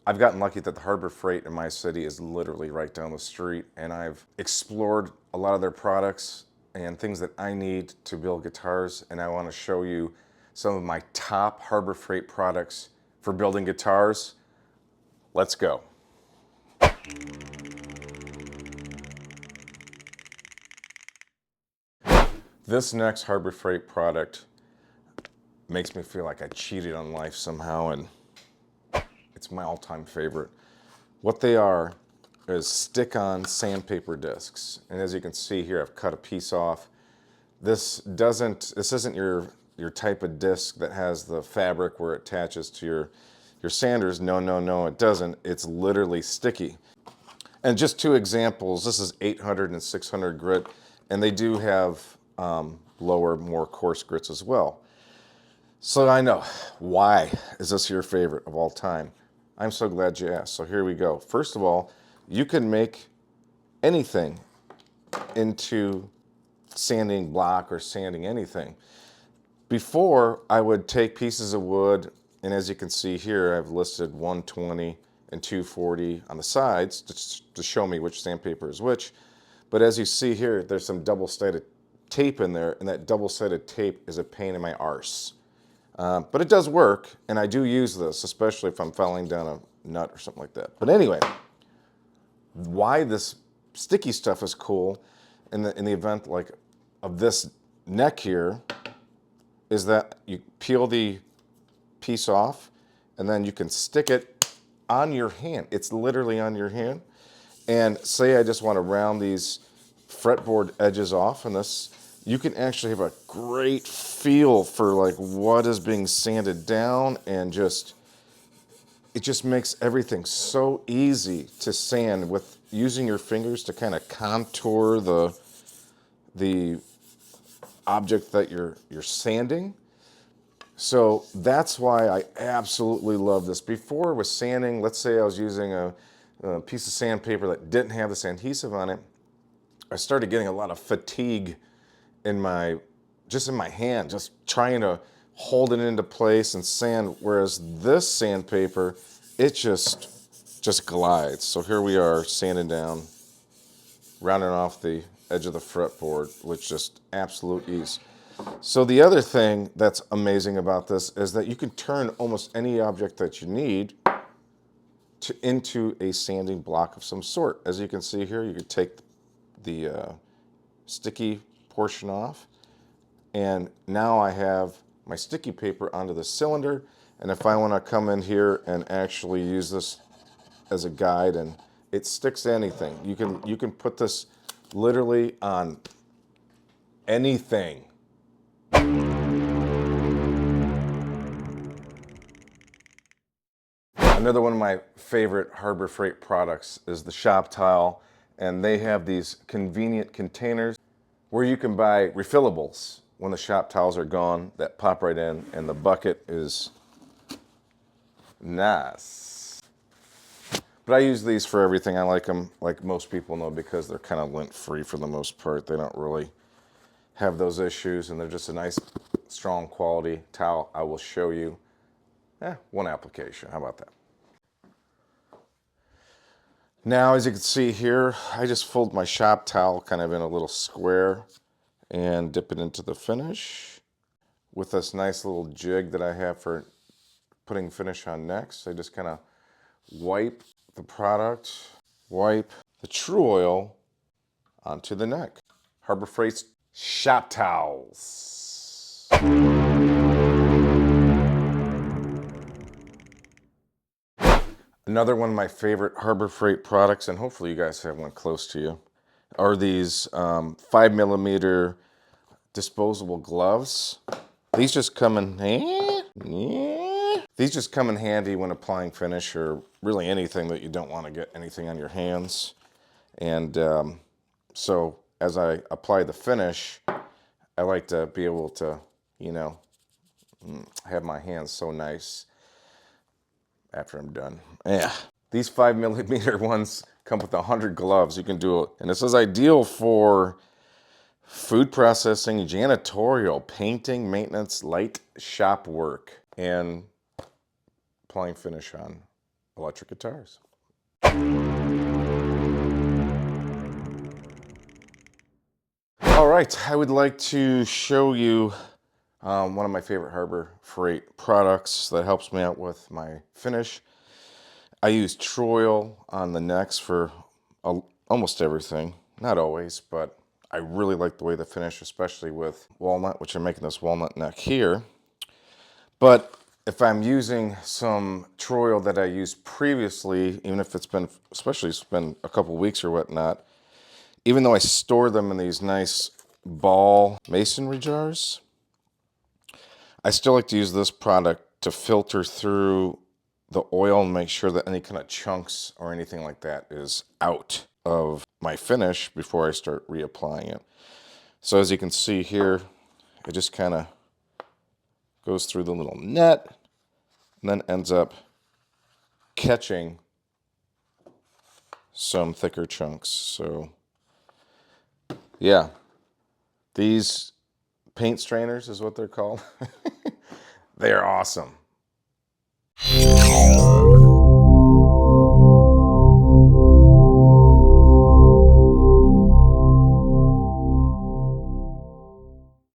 I've gotten lucky that the Harbor Freight in my city is literally right down the street, and I've explored a lot of their products and things that I need to build guitars, and I want to show you some of my top Harbor Freight products for building guitars. Let's go. This next Harbor Freight product makes me feel like I cheated on life somehow, and it's my all-time favorite. What they are is stick-on sandpaper discs. And as you can see here, I've cut a piece off. This isn't your type of disc that has the fabric where it attaches to your sanders. No, it doesn't. It's literally sticky. And just two examples, this is 800 and 600 grit, and they do have lower, more coarse grits as well. So I know, why is this your favorite of all time? I'm so glad you asked. So here we go. First of all, you can make anything into sanding block or sanding anything. Before, I would take pieces of wood, and as you can see here, I've listed 120 and 240 on the sides to show me which sandpaper is which. But as you see here, there's some double-sided tape in there, and that double-sided tape is a pain in my arse. But it does work, and I do use this, especially if I'm filing down a nut or something like that. But anyway, why this sticky stuff is cool in the event like of this neck here is that you peel the piece off, and then you can stick it on your hand. It's literally on your hand. And say I just want to round these fretboard edges off, and this, you can actually have a great feel for like what is being sanded down, and it just makes everything so easy to sand with using your fingers to kind of contour the object that you're sanding. So that's why I absolutely love this. Before with sanding, let's say I was using a piece of sandpaper that didn't have this adhesive on it, I started getting a lot of fatigue in my hand, just trying to hold it into place and sand, whereas this sandpaper, it just glides. So here we are sanding down, rounding off the edge of the fretboard with just absolute ease. So the other thing that's amazing about this is that you can turn almost any object that you need into a sanding block of some sort. As you can see here, you can take the sticky portion off, and now I have my sticky paper onto the cylinder, and if I want to come in here and actually use this as a guide, and it sticks to anything. You can put this literally on anything. Another one of my favorite Harbor Freight products is the shop towel, and they have these convenient containers where you can buy refillables when the shop towels are gone that pop right in, and the bucket is nice. But I use these for everything. I like them, like most people know, because they're kind of lint-free for the most part. They don't really have those issues, and they're just a nice, strong quality towel. I will show you one application. How about that? Now, as you can see here, I just fold my shop towel kind of in a little square and dip it into the finish with this nice little jig that I have for putting finish on next. I just kind of wipe the product, wipe the True Oil onto the neck. Harbor Freight's shop towels. Another one of my favorite Harbor Freight products, and hopefully you guys have one close to you, are these 5mm disposable gloves. These just come in These just come in handy when applying finish, or really anything that you don't want to get anything on your hands. And so as I apply the finish, I like to be able to, have my hands so nice after I'm done. Yeah. These 5mm ones come with 100 gloves. You can do it. And this is ideal for food processing, janitorial, painting, maintenance, light shop work, and applying finish on electric guitars. All right, I would like to show you one of my favorite Harbor Freight products that helps me out with my finish. I use Troil on the necks for almost everything. Not always, but I really like the way the finish, especially with walnut, which I'm making this walnut neck here. But if I'm using some Troil that I used previously, even if it's been, especially it's been a couple weeks or whatnot, even though I store them in these nice ball masonry jars, I still like to use this product to filter through the oil and make sure that any kind of chunks or anything like that is out of my finish before I start reapplying it. So as you can see here, it just kind of goes through the little net and then ends up catching some thicker chunks. So yeah, these paint strainers is what they're called. They're awesome.